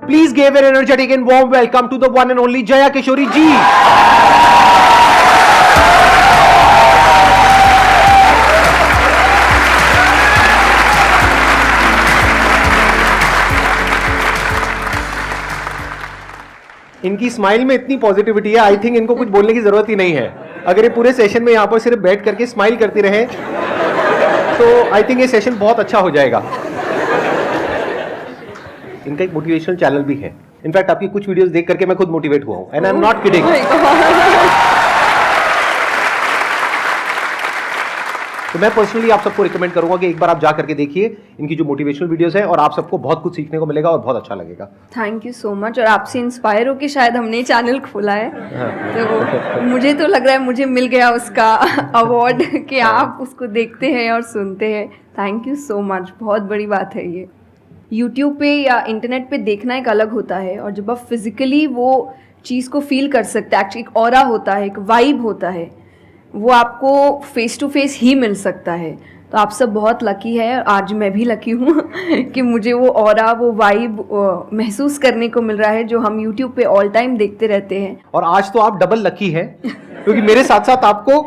Please give an energetic and warm welcome to the one and only Jaya Kishori ji. इनकी smile में इतनी positivity है, I think इनको कुछ बोलने की जरूरत ही नहीं है। अगर ये पूरे सेशन में यहाँ पर सिर्फ बैठ करके स्माइल करती रहे तो आई थिंक ये सेशन बहुत अच्छा हो जाएगा। इनका एक मोटिवेशनल चैनल भी है। इनफैक्ट आपकी कुछ वीडियोस देख करके मैं खुद मोटिवेट हुआ हूँ, and I am not kidding. तो मैं पर्सनली आप सबको रिकमेंड करूंगा कि एक बार आप जा करके देखिए इनकी जो मोटिवेशनल वीडियोस है, और आप सबको बहुत कुछ सीखने को मिलेगा और बहुत अच्छा लगेगा। Thank you so much. और आपसे इंस्पायर होकर शायद हमने चैनल खोला है, तो मुझे तो लग रहा है मुझे मिल गया उसका अवार्ड कि आप उसको देखते हैं और सुनते हैं। थैंक यू सो मच, बहुत बड़ी बात है ये। यूट्यूब पे या इंटरनेट पे देखना एक अलग होता है, और जब आप फिजिकली वो चीज़ को फील कर सकते हैं, एक्चुअली एक ऑरा होता है, एक वाइब होता है, वो आपको फेस टू फेस ही मिल सकता है। तो आप सब बहुत लकी है, आज मैं भी लकी हूँ कि मुझे वो ऑरा, वो वाइब महसूस करने को मिल रहा है जो हम यूट्यूब पे ऑल टाइम देखते रहते हैं। और आज तो आप डबल लकी हैं क्योंकि मेरे साथ साथ आपको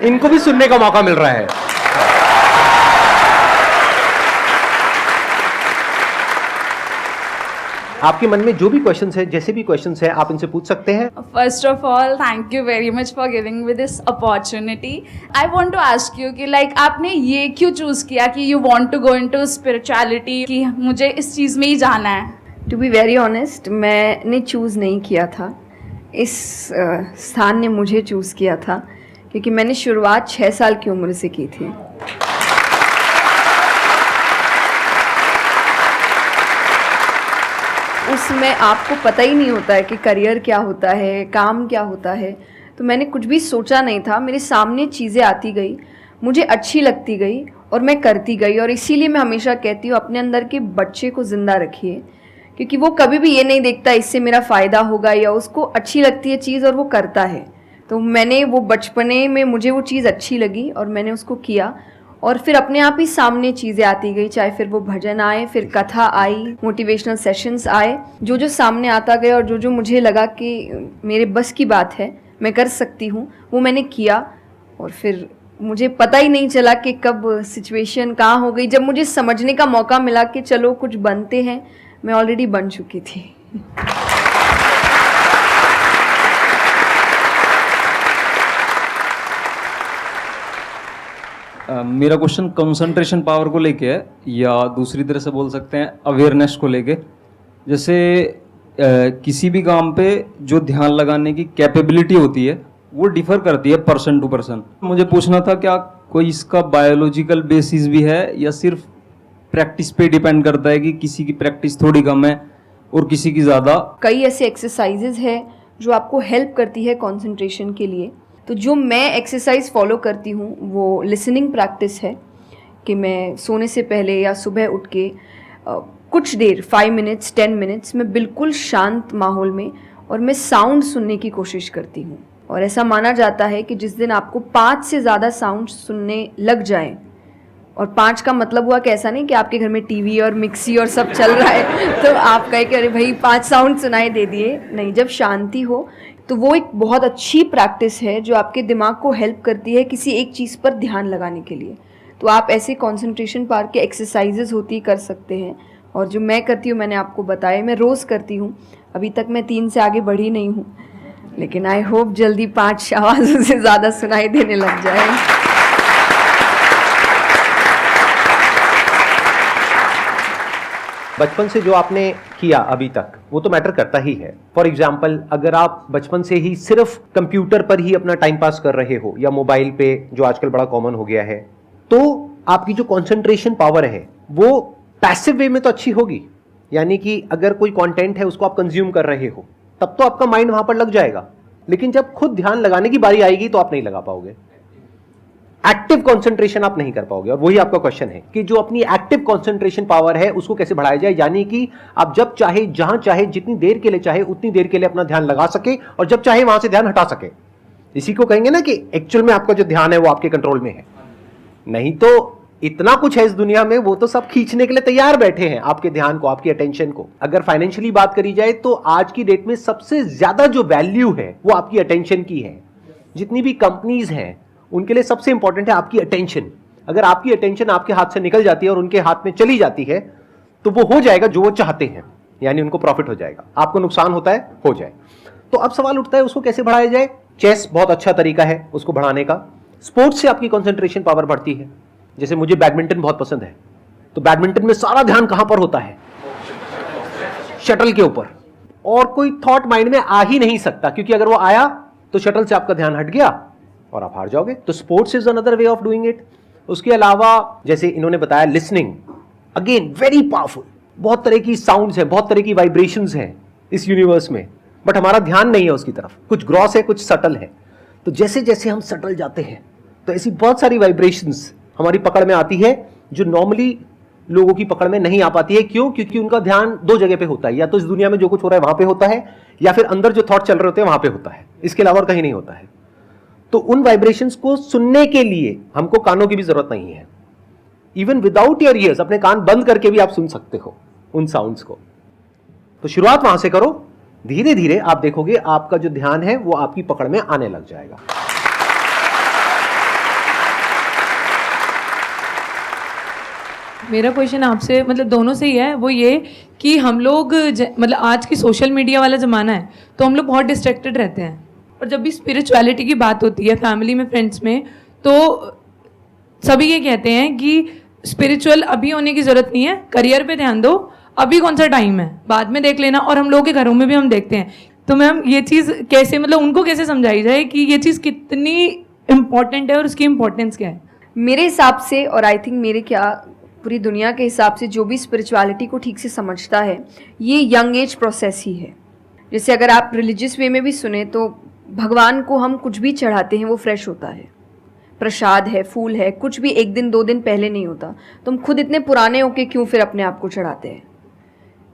इनको भी सुनने का मौका मिल रहा है। आपके मन में जो भी क्वेश्चंस है, जैसे भी क्वेश्चंस है, आप इनसे पूछ सकते हैं। First of all, thank you very much for giving me this opportunity. I want to ask you कि like आपने ये क्यों चूज किया कि you want to go into spirituality, कि मुझे इस चीज़ में ही जाना है? टू बी वेरी ऑनेस्ट, मैंने चूज़ नहीं किया था, इस स्थान ने मुझे चूज़ किया था, क्योंकि मैंने शुरुआत 6 साल की उम्र से की थी। उसमें आपको पता ही नहीं होता है कि करियर क्या होता है, काम क्या होता है। तो मैंने कुछ भी सोचा नहीं था, मेरे सामने चीज़ें आती गई, मुझे अच्छी लगती गई और मैं करती गई। और इसीलिए मैं हमेशा कहती हूँ अपने अंदर के बच्चे को ज़िंदा रखिए, क्योंकि वो कभी भी ये नहीं देखता इससे मेरा फ़ायदा होगा, या उसको अच्छी लगती है चीज़ और वो करता है। तो मैंने वो बचपने में मुझे वो चीज़ अच्छी लगी और मैंने उसको किया, और फिर अपने आप ही सामने चीज़ें आती गई, चाहे फिर वो भजन आए, फिर कथा आई, मोटिवेशनल सेशंस आए, जो जो सामने आता गया और जो जो मुझे लगा कि मेरे बस की बात है, मैं कर सकती हूँ, वो मैंने किया। और फिर मुझे पता ही नहीं चला कि कब सिचुएशन कहाँ हो गई। जब मुझे समझने का मौका मिला कि चलो कुछ बनते हैं, मैं ऑलरेडी बन चुकी थी। मेरा क्वेश्चन कंसंट्रेशन पावर को लेके है, या दूसरी तरह से बोल सकते हैं अवेयरनेस को लेके। जैसे किसी भी काम पे जो ध्यान लगाने की कैपेबिलिटी होती है वो डिफर करती है पर्सन टू पर्सन। मुझे पूछना था क्या कोई इसका बायोलॉजिकल बेसिस भी है, या सिर्फ प्रैक्टिस पे डिपेंड करता है कि किसी की प्रैक्टिस थोड़ी कम है और किसी की ज़्यादा? कई ऐसे एक्सरसाइजेज है जो आपको हेल्प करती है कंसंट्रेशन के लिए। तो जो मैं एक्सरसाइज फॉलो करती हूँ वो लिसनिंग प्रैक्टिस है, कि मैं सोने से पहले या सुबह उठ के कुछ देर 5 मिनट्स 10 मिनट्स मैं बिल्कुल शांत माहौल में और मैं साउंड सुनने की कोशिश करती हूँ। और ऐसा माना जाता है कि जिस दिन आपको 5 से ज़्यादा साउंड सुनने लग जाए, और 5 का मतलब हुआ कि ऐसा नहीं कि आपके घर में टीवी और मिक्सी और सब चल रहा है तो आप कहे कि अरे भाई 5 साउंड सुनाई दे दिए, नहीं। जब शांति हो तो वो एक बहुत अच्छी प्रैक्टिस है जो आपके दिमाग को हेल्प करती है किसी एक चीज़ पर ध्यान लगाने के लिए। तो आप ऐसे कंसंट्रेशन पावर के एक्सरसाइजेज होती कर सकते हैं, और जो मैं करती हूँ मैंने आपको बताया, मैं रोज़ करती हूँ। अभी तक मैं 3 से आगे बढ़ी नहीं हूँ, लेकिन आई होप जल्दी 5 आवाज़ों से ज़्यादा सुनाई देने लग जाए। बचपन से जो आपने किया अभी तक वो तो मैटर करता ही है। फॉर एग्जाम्पल, अगर आप बचपन से ही सिर्फ कंप्यूटर पर ही अपना टाइम पास कर रहे हो या मोबाइल पे, जो आजकल बड़ा कॉमन हो गया है, तो आपकी जो कंसंट्रेशन पावर है वो पैसिव वे में तो अच्छी होगी। यानी कि अगर कोई कंटेंट है उसको आप कंज्यूम कर रहे हो तब तो आपका माइंड वहां पर लग जाएगा, लेकिन जब खुद ध्यान लगाने की बारी आएगी तो आप नहीं लगा पाओगे। एक्टिव कंसंट्रेशन आप नहीं कर पाओगे। और वही आपका क्वेश्चन है कि जो अपनी एक्टिव कंसंट्रेशन पावर है उसको कैसे बढ़ाया जाए, यानी कि आप जब चाहे, जहां चाहे, जितनी देर के लिए चाहे उतनी देर के लिए अपना ध्यान लगा सके, और जब चाहे वहां से ध्यान हटा सके। इसी को कहेंगे ना कि एक्चुअल में आपका जो ध्यान है वो आपके कंट्रोल में है। नहीं तो इतना कुछ है इस दुनिया में, वो तो सब खींचने के लिए तैयार बैठे हैं आपके ध्यान को, आपकी अटेंशन को। अगर फाइनेंशियली बात करी जाए तो आज की डेट में सबसे ज्यादा जो वैल्यू है वो आपकी अटेंशन की है। जितनी भी कंपनीज हैं उनके लिए सबसे इंपॉर्टेंट है आपकी अटेंशन। अगर आपकी अटेंशन आपके हाथ से निकल जाती है और उनके हाथ में चली जाती है तो वो हो जाएगा जो वो चाहते हैं, यानी उनको प्रॉफिट हो जाएगा, आपको नुकसान होता है हो जाए। तो अब सवाल उठता है उसको कैसे बढ़ाया जाए। चेस बहुत अच्छा तरीका है उसको बढ़ाने का। स्पोर्ट्स से आपकी कंसंट्रेशन पावर बढ़ती है। जैसे मुझे बैडमिंटन बहुत पसंद है, तो बैडमिंटन में सारा ध्यान कहां पर होता है? शटल के ऊपर, और कोई थॉट माइंड में आ ही नहीं सकता, क्योंकि अगर वो आया तो शटल से आपका ध्यान हट गया और आप हार जाओगे। तो sports is another way of doing it. उसके अलावा जैसे इन्होंने बताया लिसनिंग, अगेन वेरी पावरफुल। बहुत तरह की साउंड्स हैं, बहुत तरह की वाइब्रेशंस हैं इस यूनिवर्स में, बट हमारा ध्यान नहीं है उसकी तरफ। कुछ ग्रॉस है, कुछ सटल है। तो जैसे जैसे हम सटल जाते हैं तो ऐसी बहुत सारी वाइब्रेशंस हमारी पकड़ में आती है जो नॉर्मली लोगों की पकड़ में नहीं आ पाती है। क्यों? क्योंकि उनका ध्यान दो जगह पे होता है, या तो इस दुनिया में जो कुछ हो रहा है वहां पे होता है, या फिर अंदर जो थॉट चल रहे होते हैं वहां पे होता है। इसके अलावा और कहीं नहीं होता है। तो उन वाइब्रेशंस को सुनने के लिए हमको कानों की भी जरूरत नहीं है। इवन विदाउट योर ईयर्स, अपने कान बंद करके भी आप सुन सकते हो उन साउंड्स को। तो शुरुआत वहां से करो, धीरे धीरे आप देखोगे आपका जो ध्यान है वो आपकी पकड़ में आने लग जाएगा। मेरा क्वेश्चन आपसे मतलब दोनों से ही है, वो ये कि हम लोग मतलब आज की सोशल मीडिया वाला ज़माना है तो हम लोग बहुत डिस्ट्रैक्टेड रहते हैं, और जब भी स्पिरिचुअलिटी की बात होती है फैमिली में, फ्रेंड्स में, तो सभी ये कहते हैं कि स्पिरिचुअल अभी होने की ज़रूरत नहीं है, करियर पे ध्यान दो, अभी कौन सा टाइम है, बाद में देख लेना। और हम लोगों के घरों में भी हम देखते हैं। तो मैम ये चीज़ कैसे मतलब उनको कैसे समझाई जाए कि ये चीज़ कितनी इम्पॉर्टेंट है और उसकी इम्पोर्टेंस क्या है? मेरे हिसाब से, और आई थिंक मेरे क्या पूरी दुनिया के हिसाब से, जो भी स्पिरिचुअलिटी को ठीक से समझता है ये यंग एज प्रोसेस ही है। जैसे अगर आप रिलीजियस वे में भी सुने तो भगवान को हम कुछ भी चढ़ाते हैं वो फ्रेश होता है, प्रसाद है, फूल है, कुछ भी एक दिन दो दिन पहले नहीं होता। तो हम खुद इतने पुराने होके क्यों फिर अपने आप को चढ़ाते हैं?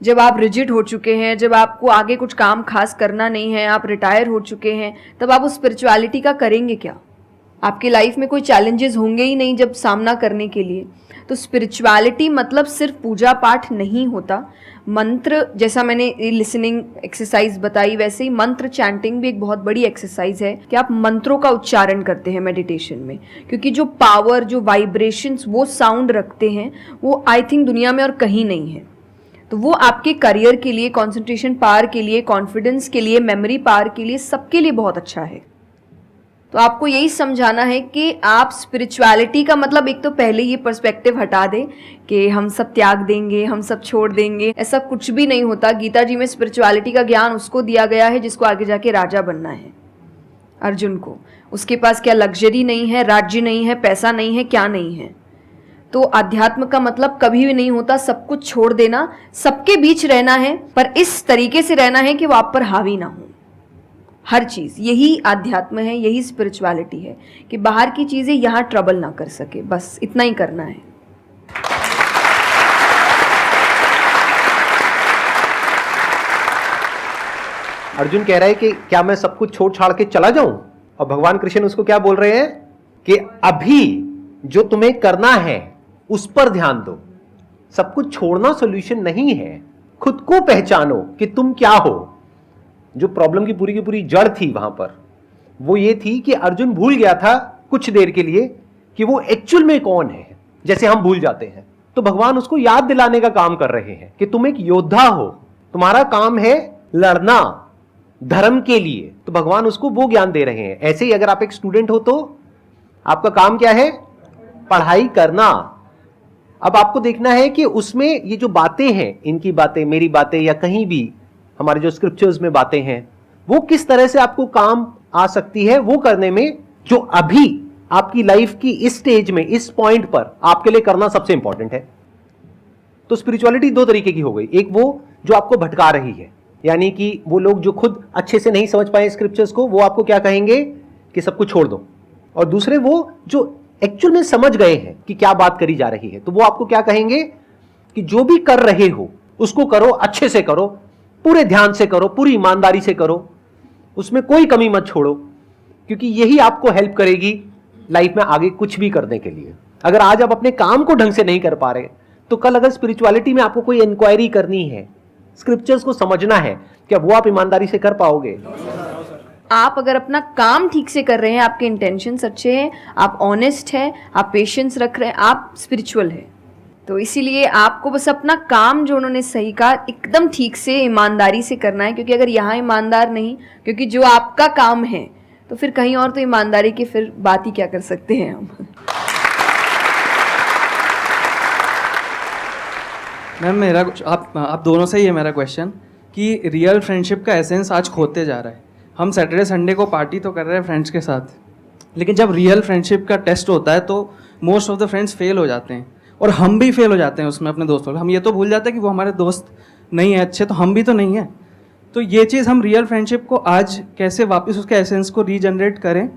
जब आप रिजिड हो चुके हैं, जब आपको आगे कुछ काम खास करना नहीं है, आप रिटायर हो चुके हैं, तब आप उस स्पिरिचुअलिटी का करेंगे क्या? आपकी लाइफ में कोई चैलेंजेस होंगे ही नहीं जब सामना करने के लिए। तो स्पिरिचुअलिटी मतलब सिर्फ पूजा पाठ नहीं होता। मंत्र, जैसा मैंने लिसनिंग एक्सरसाइज बताई, वैसे ही मंत्र चैंटिंग भी एक बहुत बड़ी एक्सरसाइज है कि आप मंत्रों का उच्चारण करते हैं मेडिटेशन में, क्योंकि जो पावर, जो वाइब्रेशंस वो साउंड रखते हैं वो आई थिंक दुनिया में और कहीं नहीं है। तो वो आपके करियर के लिए, कंसंट्रेशन पावर के लिए, कॉन्फिडेंस के लिए, मेमोरी पावर के लिए, सबके लिए बहुत अच्छा है। तो आपको यही समझाना है कि आप स्पिरिचुअलिटी का मतलब एक तो पहले ये पर्सपेक्टिव हटा दें कि हम सब त्याग देंगे, हम सब छोड़ देंगे। ऐसा कुछ भी नहीं होता। गीता जी में स्पिरिचुअलिटी का ज्ञान उसको दिया गया है जिसको आगे जाके राजा बनना है। अर्जुन को, उसके पास क्या लग्जरी नहीं है, राज्य नहीं है, पैसा नहीं है, क्या नहीं है। तो अध्यात्म का मतलब कभी भी नहीं होता सब कुछ छोड़ देना, सबके बीच रहना है, पर इस तरीके से रहना है कि वो आप पर हावी ना हो हर चीज़। यही आध्यात्म है, यही स्पिरिचुअलिटी है कि बाहर की चीज़ें यहाँ ट्रबल ना कर सके, बस इतना ही करना है। अर्जुन कह रहा है कि क्या मैं सब कुछ छोड़ छाड़ के चला जाऊं? और भगवान कृष्ण उसको क्या बोल रहे हैं कि अभी जो तुम्हें करना है उस पर ध्यान दो। सब कुछ छोड़ना सॉल्यूशन नहीं है। खुद को पहचानो कि तुम क्या हो। जो प्रॉब्लम की पूरी जड़ थी वहां पर वो ये थी कि अर्जुन भूल गया था कुछ देर के लिए कि वो एक्चुअल में कौन है, जैसे हम भूल जाते हैं। तो भगवान उसको याद दिलाने का काम कर रहे हैं कि तुम एक योद्धा हो, तुम्हारा काम है लड़ना धर्म के लिए। तो भगवान उसको वो ज्ञान दे रहे हैं। ऐसे ही अगर आप एक स्टूडेंट हो तो आपका काम क्या है? पढ़ाई करना। अब आपको देखना है कि उसमें ये जो बातें हैं, इनकी बातें, मेरी बातें, या कहीं भी हमारे जो स्क्रिप्चर्स में बातें हैं, वो किस तरह से आपको काम आ सकती है वो करने में, जो अभी आपकी लाइफ की इस स्टेज में, इस पॉइंट पर आपके लिए करना सबसे इंपॉर्टेंट है। तो स्पिरिचुअलिटी दो तरीके की हो गई। एक वो जो आपको भटका रही है, यानी कि वो लोग जो खुद अच्छे से नहीं समझ पाए स्क्रिप्चर्स को, वो आपको क्या कहेंगे कि सब कुछ छोड़ दो। और दूसरे वो जो एक्चुअल में समझ गए हैं कि क्या बात करी जा रही है, तो वो आपको क्या कहेंगे कि जो भी कर रहे हो उसको करो, अच्छे से करो, पूरे ध्यान से करो, पूरी ईमानदारी से करो, उसमें कोई कमी मत छोड़ो, क्योंकि यही आपको हेल्प करेगी लाइफ में आगे कुछ भी करने के लिए। अगर आज आप अपने काम को ढंग से नहीं कर पा रहे, तो कल अगर स्पिरिचुअलिटी में आपको कोई इंक्वायरी करनी है, स्क्रिप्चर्स को समझना है, क्या वो आप ईमानदारी से कर पाओगे? आप अगर अपना काम ठीक से कर रहे हैं, आपके इंटेंशंस अच्छे हैं, आप ऑनेस्ट हैं, आप पेशेंस रख रहे हैं, आप स्पिरिचुअल है। तो इसीलिए आपको बस अपना काम जो उन्होंने सही कहा एकदम ठीक से ईमानदारी से करना है, क्योंकि अगर यहाँ ईमानदार नहीं, क्योंकि जो आपका काम है तो फिर कहीं और तो ईमानदारी की फिर बात ही क्या कर सकते हैं हम। मैम मेरा आप दोनों से ही है मेरा क्वेश्चन कि रियल फ्रेंडशिप का एसेंस आज खोते जा रहा है। हम सैटरडे संडे को पार्टी तो कर रहे हैं फ्रेंड्स के साथ, लेकिन जब रियल फ्रेंडशिप का टेस्ट होता है तो most of the friends fail हो जाते हैं, और हम भी फेल हो जाते हैं उसमें अपने दोस्तों। हम ये तो भूल जाते हैं कि वो हमारे दोस्त नहीं है अच्छे, तो हम भी तो नहीं हैं। तो ये चीज़ हम रियल फ्रेंडशिप को आज कैसे वापस उसके एसेंस को रीजनरेट करें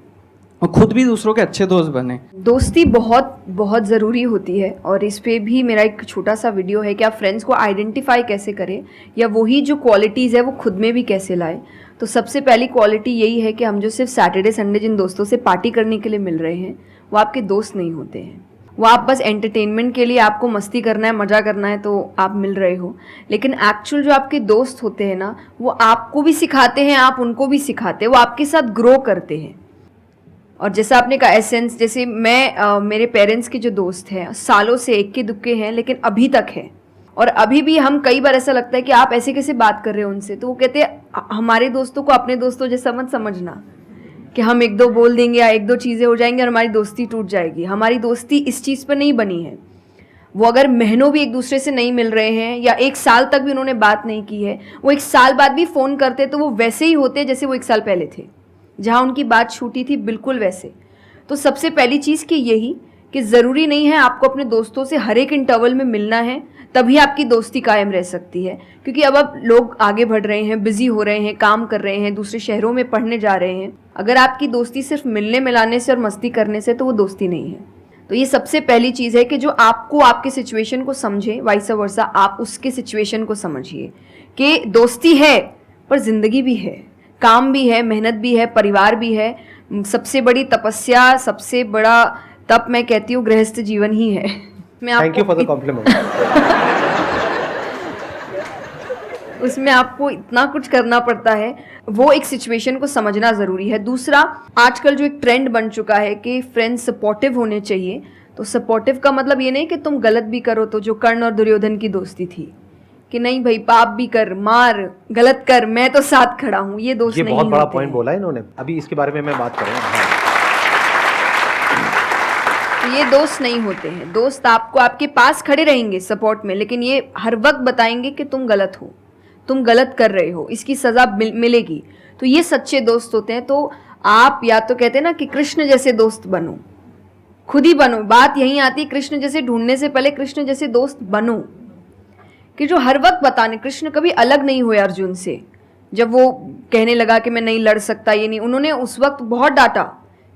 और खुद भी दूसरों के अच्छे दोस्त बने? दोस्ती बहुत बहुत ज़रूरी होती है, और इस पे भी मेरा एक छोटा सा वीडियो है कि आप फ्रेंड्स को आइडेंटिफाई कैसे करें, या वही जो क्वालिटीज़ है वो खुद में भी कैसे लाएं। तो सबसे पहली क्वालिटी यही है कि हम जो सिर्फ सैटरडे संडे जिन दोस्तों से पार्टी करने के लिए मिल रहे हैं, वो आपके दोस्त नहीं होते हैं। वो आप बस एंटरटेनमेंट के लिए, आपको मस्ती करना है, मज़ा करना है तो आप मिल रहे हो, लेकिन एक्चुअल जो आपके दोस्त होते हैं ना, वो आपको भी सिखाते हैं, आप उनको भी सिखाते हैं, वो आपके साथ ग्रो करते हैं। और जैसा आपने कहा एसेंस, जैसे मैं मेरे पेरेंट्स के जो दोस्त हैं सालों से इक्के दुक्के हैं, लेकिन अभी तक है, और अभी भी हम कई बार ऐसा लगता है कि आप ऐसे कैसे बात कर रहे हो उनसे, तो वो कहते हैं हमारे दोस्तों को अपने दोस्तों जैसा मत समझना कि हम एक दो बोल देंगे या एक दो चीज़ें हो जाएंगी और हमारी दोस्ती टूट जाएगी। हमारी दोस्ती इस चीज़ पर नहीं बनी है। वो अगर महीनों भी एक दूसरे से नहीं मिल रहे हैं या एक साल तक भी उन्होंने बात नहीं की है, वो एक साल बाद भी फ़ोन करते तो वो वैसे ही होते जैसे वो एक साल पहले थे, जहाँ उनकी बात छूटी थी, बिल्कुल वैसे। तो सबसे पहली चीज़ कि यही कि ज़रूरी नहीं है आपको अपने दोस्तों से हर एक इंटरवल में मिलना है तभी आपकी दोस्ती कायम रह सकती है, क्योंकि अब लोग आगे बढ़ रहे हैं, बिजी हो रहे हैं, काम कर रहे हैं, दूसरे शहरों में पढ़ने जा रहे हैं। अगर आपकी दोस्ती सिर्फ मिलने मिलाने से और मस्ती करने से, तो वो दोस्ती नहीं है। तो ये सबसे पहली चीज़ है कि जो आपको आपके सिचुएशन को समझे, वाइस वर्सा आप उसके सिचुएशन को समझिए कि दोस्ती है पर ज़िंदगी भी है, काम भी है, मेहनत भी है, परिवार भी है। सबसे बड़ी तपस्या, सबसे बड़ा तप मैं कहती हूँ गृहस्थ जीवन ही है। Thank you for the compliment. उसमें आपको इतना कुछ करना पड़ता है, वो एक सिचुएशन को समझना ज़रूरी है। दूसरा, आजकल जो एक ट्रेंड बन चुका है कि फ्रेंड्स सपोर्टिव होने चाहिए, तो सपोर्टिव का मतलब ये नहीं कि तुम गलत भी करो, तो जो कर्ण और दुर्योधन की दोस्ती थी कि नहीं भाई पाप भी कर, मार, गलत कर, मैं तो साथ खड़ा हूँ, ये दोस्त ये नहीं बहुत बड़ा होते पॉइंट हैं। बोला है इन्होंने, अभी इसके बारे में मैं बात करूँगा। तो ये दोस्त नहीं होते हैं। दोस्त आपको आपके पास खड़े रहेंगे सपोर्ट में, लेकिन ये हर वक्त बताएंगे कि तुम गलत हो, तुम गलत कर रहे हो, इसकी सज़ा मिलेगी। तो ये सच्चे दोस्त होते हैं। तो आप या तो कहते हैं ना कि कृष्ण जैसे दोस्त बनो, खुद ही बनो। बात यहीं आती, कृष्ण जैसे ढूंढने से पहले कृष्ण जैसे दोस्त बनो, कि जो हर वक्त बताने। कृष्ण कभी अलग नहीं हुए अर्जुन से। जब वो कहने लगा कि मैं नहीं लड़ सकता, ये नहीं, उन्होंने उस वक्त बहुत डांटा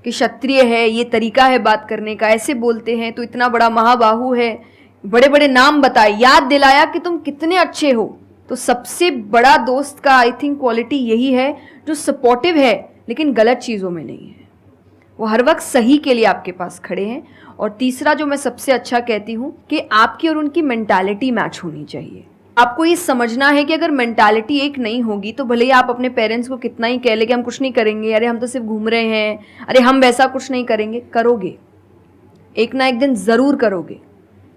कि क्षत्रिय है, ये तरीका है बात करने का, ऐसे बोलते हैं, तो इतना बड़ा महाबाहु है, बड़े बड़े नाम बताए, याद दिलाया कि तुम कितने अच्छे हो। तो सबसे बड़ा दोस्त का आई थिंक क्वालिटी यही है, जो सपोर्टिव है लेकिन गलत चीज़ों में नहीं है, वो हर वक्त सही के लिए आपके पास खड़े हैं। और तीसरा जो मैं सबसे अच्छा कहती हूँ कि आपकी और उनकी मेंटालिटी मैच होनी चाहिए। आपको ये समझना है कि अगर मेंटालिटी एक नहीं होगी तो भले ही आप अपने पेरेंट्स को कितना ही कह ले कि हम कुछ नहीं करेंगे, अरे हम तो सिर्फ घूम रहे हैं, अरे हम वैसा कुछ नहीं करेंगे, करोगे, एक ना एक दिन ज़रूर करोगे,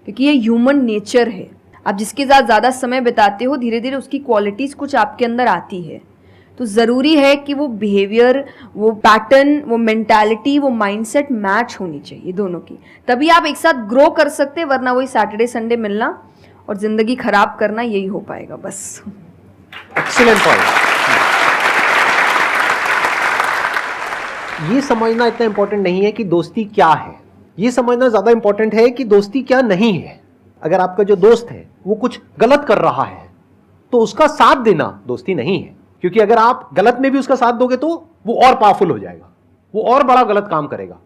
क्योंकि ये ह्यूमन नेचर है। आप जिसके साथ ज़्यादा समय बिताते हो, धीरे धीरे उसकी क्वालिटीज़ कुछ आपके अंदर आती है। तो ज़रूरी है कि वो बिहेवियर, वो पैटर्न, वो मेंटालिटी, वो माइंडसेट मैच होनी चाहिए दोनों की, तभी आप एक साथ ग्रो कर सकते हैं। वरना वही सैटरडे संडे मिलना और ज़िंदगी खराब करना, यही हो पाएगा बस। Excellent point. ये समझना इतना इंपॉर्टेंट नहीं है कि दोस्ती क्या है, ये समझना ज़्यादा इंपॉर्टेंट है कि दोस्ती क्या नहीं है। अगर आपका जो दोस्त है वो कुछ गलत कर रहा है तो उसका साथ देना दोस्ती नहीं है, क्योंकि अगर आप गलत में भी उसका साथ दोगे तो वो और पावरफुल हो जाएगा, वो और बड़ा गलत काम करेगा।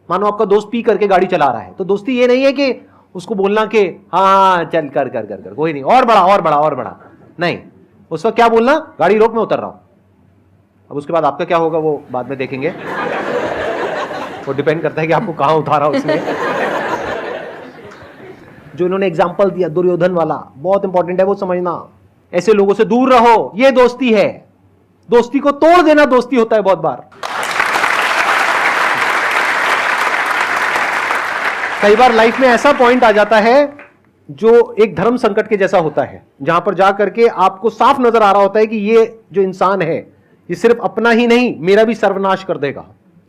मानो आपका दोस्त पी करके गाड़ी चला रहा है, तो दोस्ती ये नहीं है कि उसको बोलना कि हाँ चल कर कर कर कर कोई नहीं, और बड़ा और बड़ा और बड़ा नहीं। उस वक्त क्या बोलना, गाड़ी रोक, मैं उतर रहा हूं। अब उसके बाद आपका क्या होगा वो बाद में देखेंगे, वो डिपेंड करता है कि आपको कहाँ उतारा उसने। जो इन्होंने एग्जाम्पल दिया दुर्योधन वाला, बहुत इंपॉर्टेंट है वो समझना। ऐसे लोगों से दूर रहो, ये दोस्ती है। दोस्ती को तोड़ देना दोस्ती होता है बहुत बार। कई बार लाइफ में ऐसा पॉइंट आ जाता है जो एक धर्म संकट के जैसा होता है, जहां पर जाकर के आपको साफ नजर आ रहा होता है कि ये जो इंसान है ये सिर्फ अपना ही नहीं मेरा भी सर्वनाश कर देगा।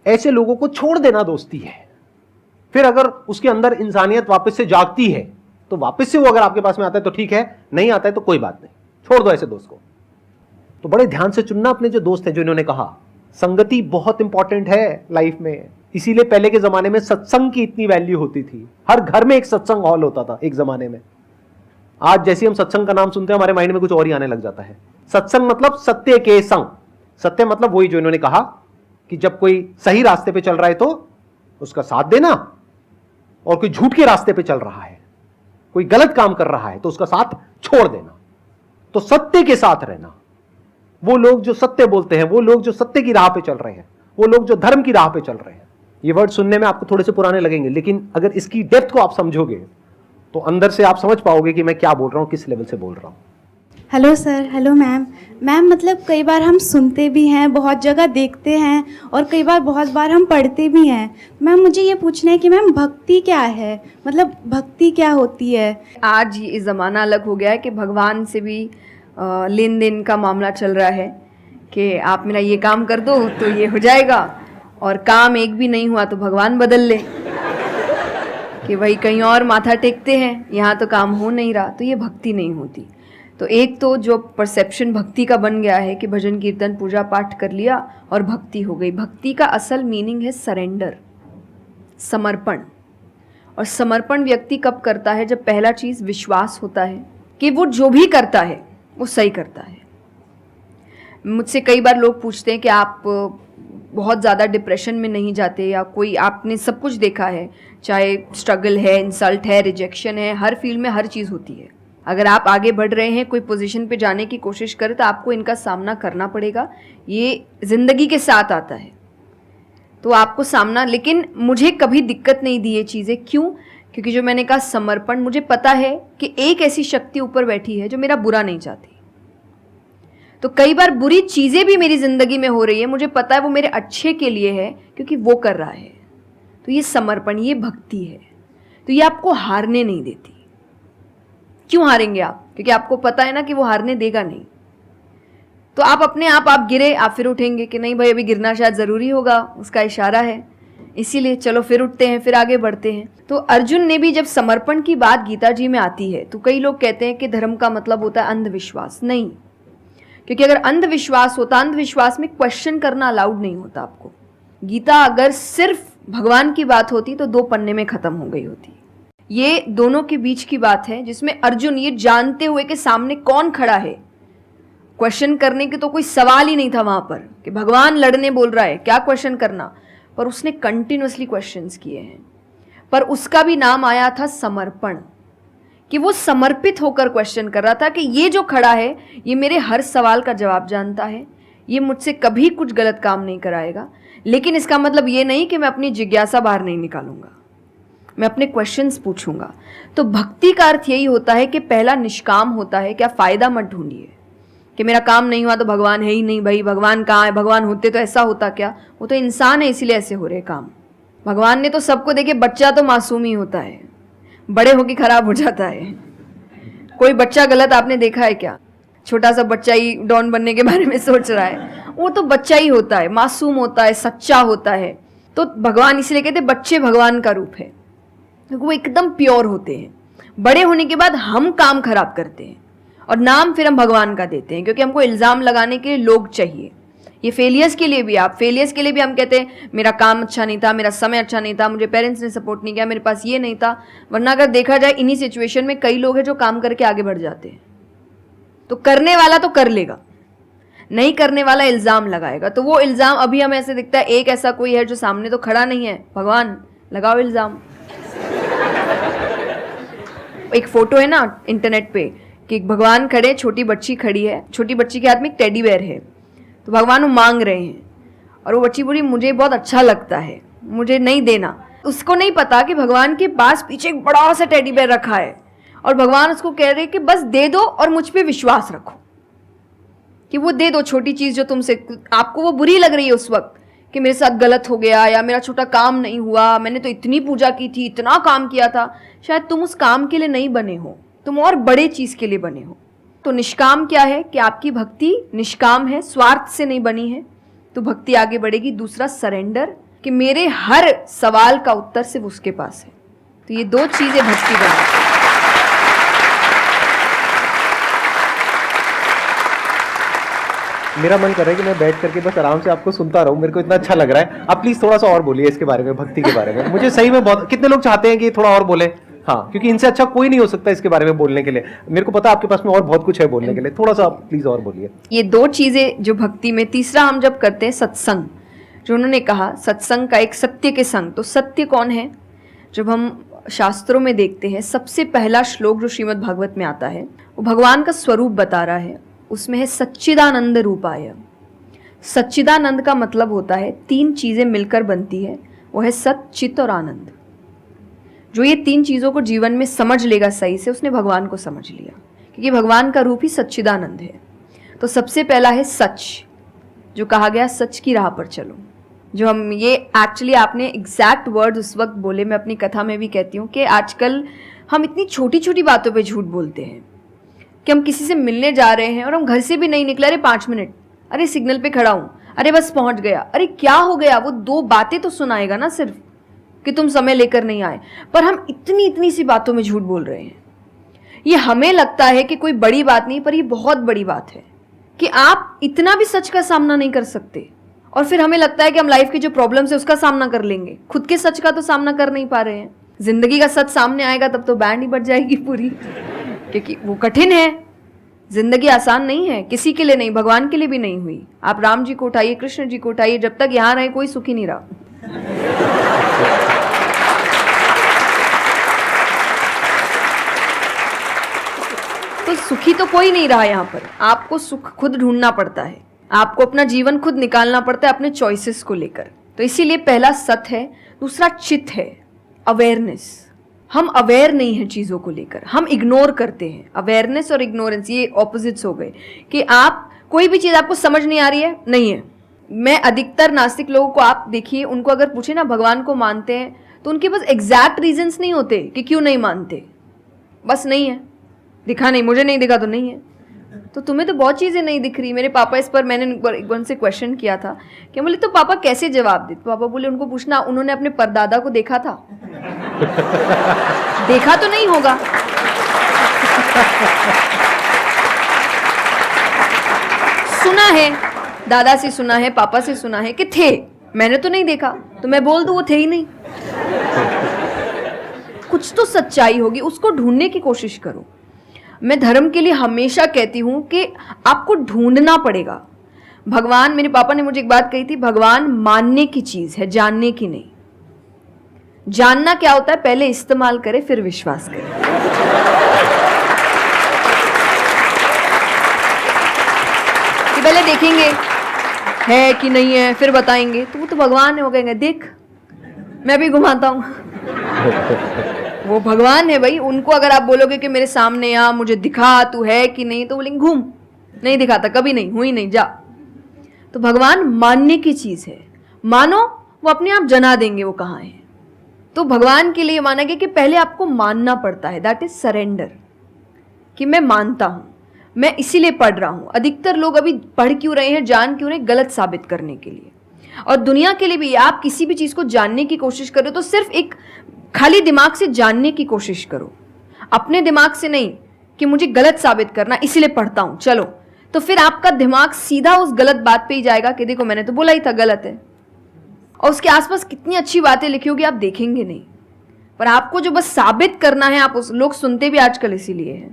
ऐसे लोगों को छोड़ देना दोस्ती है। फिर अगर उसके अंदर इंसानियत वापस से जागती है तो वापस से वो अगर आपके पास में आता है तो ठीक है, नहीं आता है तो कोई बात नहीं, छोड़ दो ऐसे दोस्त को। तो बड़े ध्यान से चुनना अपने जो दोस्त हैं। जो इन्होंने कहा संगति बहुत इंपॉर्टेंट है लाइफ में, इसीलिए पहले के जमाने में सत्संग की इतनी वैल्यू होती थी। हर घर में एक सत्संग हॉल होता था एक जमाने में। आज जैसे हम सत्संग का नाम सुनते हैं हमारे माइंड में कुछ और ही आने लग जाता है। सत्संग मतलब सत्य के संग। सत्य मतलब वही जो इन्होंने कहा कि जब कोई सही रास्ते पे चल रहा है तो उसका साथ देना, और कोई झूठ के रास्ते पे चल रहा है, कोई गलत काम कर रहा है तो उसका साथ छोड़ देना। तो सत्य के साथ रहना। वो लोग जो सत्य बोलते हैं, वो लोग जो सत्य की राह पे चल रहे हैं, वो लोग जो धर्म की राह पे चल रहे हैं। ये वर्ड सुनने में आपको थोड़े से पुराने लगेंगे, लेकिन अगर इसकी डेप्थ को आप समझोगे तो अंदर से आप समझ पाओगे कि मैं क्या बोल रहा हूं, किस लेवल से बोल रहा हूं। Hello sir, hello ma'am. Ma'am मतलब कई बार हम सुनते भी हैं, बहुत जगह देखते हैं, और कई बार बहुत बार हम पढ़ते भी हैं। मैम मुझे ये पूछना है कि मैम भक्ति क्या है, मतलब भक्ति क्या होती है? आज ये ज़माना अलग हो गया है कि भगवान से भी लेन देन का मामला चल रहा है कि आप मेरा ये काम कर दो तो ये हो जाएगा, और काम एक भी नहीं हुआ तो भगवान बदल ले कि भाई कहीं और माथा टेकते हैं, यहाँ तो काम हो नहीं रहा। तो ये भक्ति नहीं होती। तो एक तो जो परसेप्शन भक्ति का बन गया है कि भजन कीर्तन पूजा पाठ कर लिया और भक्ति हो गई। भक्ति का असल मीनिंग है सरेंडर, समर्पण। और समर्पण व्यक्ति कब करता है? जब पहला चीज़ विश्वास होता है कि वो जो भी करता है वो सही करता है। मुझसे कई बार लोग पूछते हैं कि आप बहुत ज़्यादा डिप्रेशन में नहीं जाते, या कोई आपने सब कुछ देखा है, चाहे स्ट्रगल है, इंसल्ट है, रिजेक्शन है, हर फील्ड में हर चीज़ होती है। अगर आप आगे बढ़ रहे हैं, कोई पोजीशन पे जाने की कोशिश करें तो आपको इनका सामना करना पड़ेगा। ये ज़िंदगी के साथ आता है तो आपको सामना, लेकिन मुझे कभी दिक्कत नहीं दी ये चीज़ें। क्यों? क्योंकि जो मैंने कहा समर्पण, मुझे पता है कि एक ऐसी शक्ति ऊपर बैठी है जो मेरा बुरा नहीं चाहती। तो कई बार बुरी चीज़ें भी मेरी ज़िंदगी में हो रही है, मुझे पता है वो मेरे अच्छे के लिए है क्योंकि वो कर रहा है। तो ये समर्पण, ये भक्ति है। तो ये आपको हारने नहीं देती। क्यों हारेंगे आप? क्योंकि आपको पता है ना कि वो हारने देगा नहीं। तो आप अपने आप गिरे, आप फिर उठेंगे कि नहीं भाई अभी गिरना शायद ज़रूरी होगा, उसका इशारा है, इसीलिए चलो फिर उठते हैं, फिर आगे बढ़ते हैं। तो अर्जुन ने भी, जब समर्पण की बात गीता जी में आती है तो कई लोग कहते हैं कि धर्म का मतलब होता है अंधविश्वास। नहीं, क्योंकि अगर अंधविश्वास होता, अंधविश्वास में क्वेश्चन करना अलाउड नहीं होता आपको। गीता अगर सिर्फ भगवान की बात होती तो 2 पन्ने में खत्म हो गई होती। ये दोनों के बीच की बात है जिसमें अर्जुन ये जानते हुए कि सामने कौन खड़ा है, क्वेश्चन करने के तो कोई सवाल ही नहीं था वहां पर कि भगवान लड़ने बोल रहा है, क्या क्वेश्चन करना, पर उसने कंटिन्यूअसली क्वेश्चंस किए हैं। पर उसका भी नाम आया था समर्पण, कि वो समर्पित होकर क्वेश्चन कर रहा था कि ये जो खड़ा है ये मेरे हर सवाल का जवाब जानता है, ये मुझसे कभी कुछ गलत काम नहीं कराएगा। लेकिन इसका मतलब ये नहीं कि मैं अपनी जिज्ञासा बाहर नहीं निकालूंगा, मैं अपने क्वेश्चंस पूछूंगा। तो भक्ति का अर्थ यही होता है कि पहला निष्काम होता है। क्या फ़ायदा मत ढूंढिए कि मेरा काम नहीं हुआ तो भगवान है ही नहीं। भाई भगवान कहाँ है? भगवान होते तो ऐसा होता क्या? वो तो इंसान है इसीलिए ऐसे हो रहे काम। भगवान ने तो सबको देखे, बच्चा तो मासूम ही होता है, बड़े होके खराब हो जाता है। कोई बच्चा गलत आपने देखा है क्या? छोटा सा बच्चा ही डॉन बनने के बारे में सोच रहा है, वो तो बच्चा ही होता है, मासूम होता है, सच्चा होता है। तो भगवान इसलिए कहते हैं बच्चे भगवान का रूप है, क्योंकि वो एकदम प्योर होते हैं। बड़े होने के बाद हम काम खराब करते हैं और नाम फिर हम भगवान का देते हैं, क्योंकि हमको इल्ज़ाम लगाने के लिए लोग चाहिए। ये फेलियर्स के लिए भी, आप फेलियर्स के लिए भी हम कहते हैं मेरा काम अच्छा नहीं था, मेरा समय अच्छा नहीं था, मुझे पेरेंट्स ने सपोर्ट नहीं किया, मेरे पास ये नहीं था। वरना अगर देखा जाए इन्हीं सिचुएशन में कई लोग हैं जो काम करके आगे बढ़ जाते हैं। तो करने वाला तो कर लेगा, नहीं करने वाला इल्ज़ाम लगाएगा। तो वो इल्ज़ाम अभी हमें ऐसे दिखता है एक ऐसा कोई है जो सामने तो खड़ा नहीं है, भगवान लगाओ इल्ज़ाम। एक फ़ोटो है ना इंटरनेट पे कि भगवान खड़े, छोटी बच्ची खड़ी है, छोटी बच्ची के हाथ में एक टेडी बेयर है, तो भगवान वो मांग रहे हैं और वो बच्ची बोली मुझे बहुत अच्छा लगता है, मुझे नहीं देना। उसको नहीं पता कि भगवान के पास पीछे एक बड़ा सा टेडी बेयर रखा है और भगवान उसको कह रहे कि बस दे दो और मुझ पे विश्वास रखो कि वो दे दो छोटी चीज़ जो तुमसे, आपको वो बुरी लग रही है उस वक्त कि मेरे साथ गलत हो गया या मेरा छोटा काम नहीं हुआ, मैंने तो इतनी पूजा की थी, इतना काम किया था, शायद तुम उस काम के लिए नहीं बने हो, तुम और बड़े चीज़ के लिए बने हो। तो निष्काम क्या है कि आपकी भक्ति निष्काम है, स्वार्थ से नहीं बनी है, तो भक्ति आगे बढ़ेगी। दूसरा सरेंडर, कि मेरे हर सवाल का उत्तर सिर्फ उसके पास है। तो ये दो चीज़ें भक्ति बनाती हैं। मेरा मन कर रहा है कि मैं बैठ करके बस आराम से आपको सुनता रहूं, मेरे को इतना अच्छा लग रहा है। आप प्लीज थोड़ा सा और बोलिए इसके बारे में, भक्ति के बारे में। मुझे सही में बहुत, कितने लोग चाहते हैं कि थोड़ा और बोले? हाँ, क्योंकि इनसे अच्छा कोई नहीं हो सकता इसके बारे में बोलने के लिए। मेरे को पता है आपके पास में और बहुत कुछ है बोलने के लिए, थोड़ा सा प्लीज और बोलिए। ये दो चीजें जो भक्ति में, तीसरा हम जब करते हैं सत्संग, जो उन्होंने कहा सत्संग का एक सत्य के संग, तो सत्य कौन है? जब हम शास्त्रों में देखते हैं सबसे पहला श्लोक जो श्रीमद् भागवत में आता है वो भगवान का स्वरूप बता रहा है, उसमें है सच्चिदानंद रूपाय। सच्चिदानंद का मतलब होता है तीन चीजें मिलकर बनती है, वो है सत, चित और आनंद। जो ये तीन चीजों को जीवन में समझ लेगा सही से, उसने भगवान को समझ लिया, क्योंकि भगवान का रूप ही सच्चिदानंद है। तो सबसे पहला है सच, जो कहा गया सच की राह पर चलो। जो हम ये एक्चुअली आपने एग्जैक्ट वर्ड उस वक्त बोले, मैं अपनी कथा में भी कहती हूँ कि आजकल हम इतनी छोटी छोटी बातों पे झूठ बोलते हैं कि हम किसी से मिलने जा रहे हैं और हम घर से भी नहीं निकले, अरे 5 मिनट, अरे सिग्नल पे खड़ा हूँ, अरे बस पहुँच गया, अरे क्या हो गया, वो 2 बातें तो सुनाएगा ना सिर्फ कि तुम समय लेकर नहीं आए, पर हम इतनी इतनी सी बातों में झूठ बोल रहे हैं। ये हमें लगता है कि कोई बड़ी बात नहीं, पर ये बहुत बड़ी बात है कि आप इतना भी सच का सामना नहीं कर सकते, और फिर हमें लगता है कि हम लाइफ की जो प्रॉब्लम्स है उसका सामना कर लेंगे, खुद के सच का तो सामना कर नहीं पा रहे हैं। जिंदगी का सच सामने आएगा तब तो बैंड ही बज जाएगी पूरी, क्योंकि वो कठिन है। जिंदगी आसान नहीं है, किसी के लिए नहीं, भगवान के लिए भी नहीं हुई। आप राम जी को उठाइए, कृष्ण जी को उठाइए, जब तक यहाँ रहे कोई सुखी नहीं रहा। तो सुखी तो कोई नहीं रहा यहाँ पर, आपको सुख खुद ढूंढना पड़ता है, आपको अपना जीवन खुद निकालना पड़ता है अपने चॉइसेस को लेकर। तो इसीलिए पहला सत है। दूसरा चित है, अवेयरनेस। हम अवेयर नहीं है चीज़ों को लेकर, हम इग्नोर करते हैं। अवेयरनेस और इग्नोरेंस ये ऑपोजिट्स हो गए कि आप कोई भी चीज़ आपको समझ नहीं आ रही है, नहीं है। मैं अधिकतर नास्तिक लोगों को आप देखिए, उनको अगर पूछे ना भगवान को मानते हैं, तो उनके पास एग्जैक्ट रीजंस नहीं होते कि क्यों नहीं मानते, बस नहीं है, दिखा नहीं, मुझे नहीं दिखा तो नहीं है। तो तुम्हें तो बहुत चीज़ें नहीं दिख रही। मेरे पापा इस पर मैंने एक बार से क्वेश्चन किया था कि बोले तो पापा कैसे जवाब दे? तो पापा बोले उनको पूछना उन्होंने अपने परदादा को देखा था। देखा तो नहीं होगा, सुना है, दादा से सुना है, पापा से सुना है कि थे, मैंने तो नहीं देखा, तो मैं बोल दूं वो थे ही नहीं। कुछ तो सच्चाई होगी, उसको ढूंढने की कोशिश करो। मैं धर्म के लिए हमेशा कहती हूं कि आपको ढूंढना पड़ेगा। भगवान, मेरे पापा ने मुझे एक बात कही थी, भगवान मानने की चीज है, जानने की नहीं। जानना क्या होता है? पहले इस्तेमाल करे फिर विश्वास करे। कि पहले देखेंगे है कि नहीं है, फिर बताएंगे, तो वो तो भगवान है, वो कहेंगे देख मैं भी घुमाता हूं। वो भगवान है भाई, उनको अगर आप बोलोगे कि मेरे सामने आ, मुझे दिखा तू है कि नहीं, तो बोलेंगे घूम, नहीं दिखाता, कभी नहीं हुई, नहीं जा। तो भगवान मानने की चीज है, मानो वो अपने आप जना देंगे वो कहाँ है। तो भगवान के लिए माना गया कि पहले आपको मानना पड़ता है, दैट इज सरेंडर, कि मैं मानता हूं, मैं इसीलिए पढ़ रहा हूं। अधिकतर लोग अभी पढ़ क्यों रहे हैं, जान क्यों रहे, गलत साबित करने के लिए। और दुनिया के लिए भी, आप किसी भी चीज को जानने की कोशिश करो तो सिर्फ एक खाली दिमाग से जानने की कोशिश करो, अपने दिमाग से नहीं कि मुझे गलत साबित करना इसीलिए पढ़ता हूं चलो। तो फिर आपका दिमाग सीधा उस गलत बात पे ही जाएगा कि देखो मैंने तो बोला ही था गलत है, और उसके आसपास कितनी अच्छी बातें लिखी होगी आप देखेंगे नहीं। पर आपको जो बस साबित करना है, आप उस लोग सुनते भी आजकल इसीलिए है।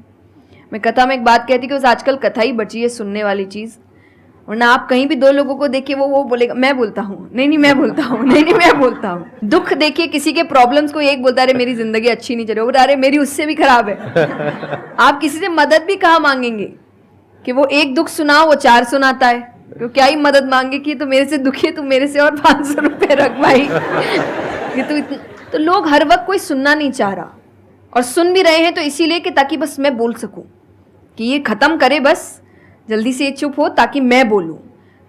मैं कथा में एक बात कहती कि बस आजकल कथा ही बची है सुनने वाली चीज, वरना आप कहीं भी 2 लोगों को देखिए वो बोलेगा मैं बोलता हूँ, नहीं मैं बोलता हूँ, नहीं मैं बोलता हूँ। दुख देखिए किसी के, प्रॉब्लम्स को एक बोलता है अरे मेरी जिंदगी अच्छी नहीं चल रही, अरे मेरी उससे भी खराब है। आप किसी से मदद भी कहाँ मांगेंगे कि वो एक दुख सुनाओ वो 4 सुनाता है, तो क्या ही मदद मांगे कि तो मेरे से दुखी है, तू मेरे से और 500 रुपए रख भाई। ये तो लोग हर वक्त कोई सुनना नहीं चाह रहा, और सुन भी रहे हैं तो इसीलिए कि ताकि बस मैं बोल सकूं, कि ये ख़त्म करे बस, जल्दी से ये चुप हो ताकि मैं बोलूं।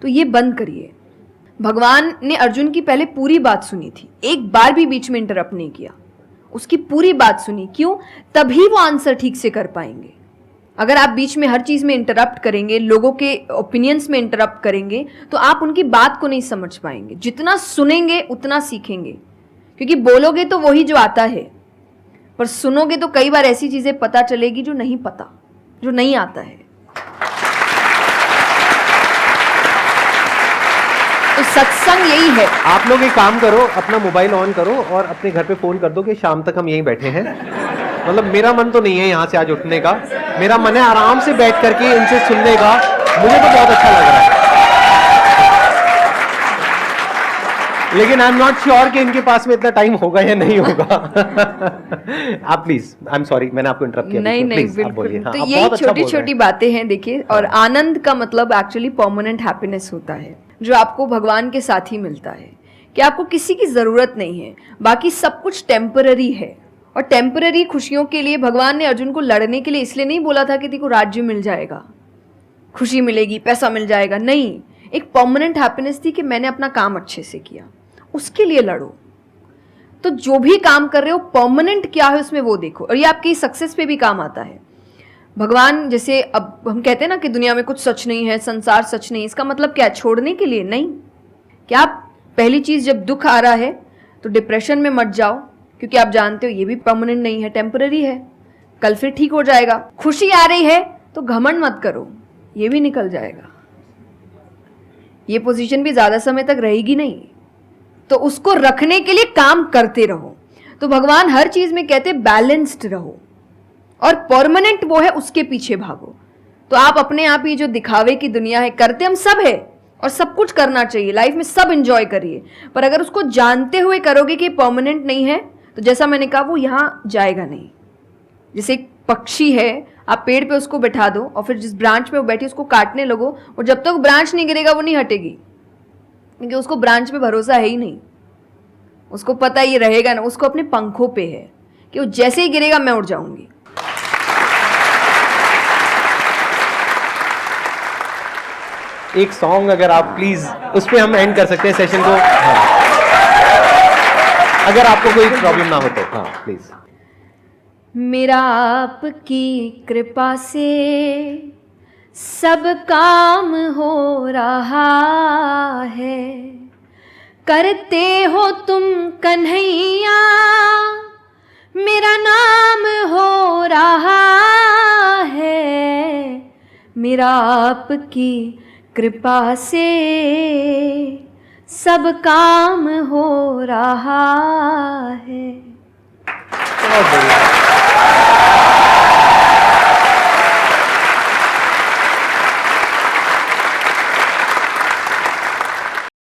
तो ये बंद करिए। भगवान ने अर्जुन की पहले पूरी बात सुनी थी, एक बार भी बीच में इंटरप्ट नहीं किया, उसकी पूरी बात सुनी। क्यों? तभी वो आंसर ठीक से कर पाएंगे। अगर आप बीच में हर चीज़ में इंटरप्ट करेंगे, लोगों के ओपिनियंस में इंटरप्ट करेंगे, तो आप उनकी बात को नहीं समझ पाएंगे। जितना सुनेंगे उतना सीखेंगे, क्योंकि बोलोगे तो वही जो आता है, पर सुनोगे तो कई बार ऐसी चीज़ें पता चलेगी जो नहीं पता, जो नहीं आता है। तो सत्संग यही है। आप लोग एक काम करो, अपना मोबाइल ऑन करो और अपने घर पे फोन कर दो कि शाम तक हम यहीं बैठे हैं। मतलब मेरा मन तो नहीं है यहाँ से आज उठने का, मेरा मन है आराम से बैठ करके इनसे सुनने का। मुझे तो बहुत अच्छा लग रहा है, लेकिन आई एम नॉट श्योर कि इनके पास में इतना टाइम होगा या नहीं होगा। आप प्लीज, आई एम सॉरी मैंने आपको इंटरप्ट किया। नहीं नहीं, बिल्कुल। तो यही छोटी छोटी बातें हैं, देखिए। और आनंद का मतलब एक्चुअली परमानेंट हैप्पीनेस होता है, जो आपको भगवान के साथ ही मिलता है, कि आपको किसी की ज़रूरत नहीं है, बाकी सब कुछ टेम्पररी है। और टेम्पररी खुशियों के लिए भगवान ने अर्जुन को लड़ने के लिए इसलिए नहीं बोला था कि तेरे को राज्य मिल जाएगा, खुशी मिलेगी, पैसा मिल जाएगा। नहीं, एक परमानेंट हैप्पीनेस थी कि मैंने अपना काम अच्छे से किया, उसके लिए लड़ो। तो जो भी काम कर रहे हो परमानेंट क्या है उसमें वो देखो, और ये आपकी सक्सेस पे भी काम आता है। भगवान जैसे अब हम कहते हैं ना कि दुनिया में कुछ सच नहीं है, संसार सच नहीं, इसका मतलब क्या? छोड़ने के लिए नहीं। क्या आप पहली चीज़, जब दुख आ रहा है तो डिप्रेशन में मत जाओ, क्योंकि आप जानते हो ये भी परमानेंट नहीं है, टेम्पररी है, कल फिर ठीक हो जाएगा। खुशी आ रही है तो घमंड मत करो, ये भी निकल जाएगा, ये पोजीशन भी ज़्यादा समय तक रहेगी नहीं। तो उसको रखने के लिए काम करते रहो। तो भगवान हर चीज़ में कहते बैलेंस्ड रहो, और परमानेंट वो है उसके पीछे भागो। तो आप अपने आप ही जो दिखावे की दुनिया है, करते हम सब है और सब कुछ करना चाहिए लाइफ में, सब एंजॉय करिए, पर अगर उसको जानते हुए करोगे कि परमानेंट नहीं है, तो जैसा मैंने कहा वो यहाँ जाएगा नहीं। जैसे एक पक्षी है, आप पेड़ पे उसको बैठा दो और फिर जिस ब्रांच पे वो बैठी उसको काटने लगो, और जब तक ब्रांच नहीं गिरेगा वो नहीं हटेगी, क्योंकि उसको ब्रांच पे भरोसा है ही नहीं। उसको पता ये रहेगा ना, उसको अपने पंखों पे है कि वो जैसे ही गिरेगा मैं उड़ जाऊंगी। एक सॉन्ग अगर आप प्लीज, उस पे हम एंड कर सकते हैं सेशन को। हाँ। अगर आपको कोई प्रॉब्लम ना हो तो हाँ प्लीज। मेरा आपकी कृपा से सब काम हो रहा है, करते हो तुम कन्हैया, मेरा नाम हो रहा है। मेरा आपकी कृपा से सब काम हो रहा है। बहुत बढ़िया।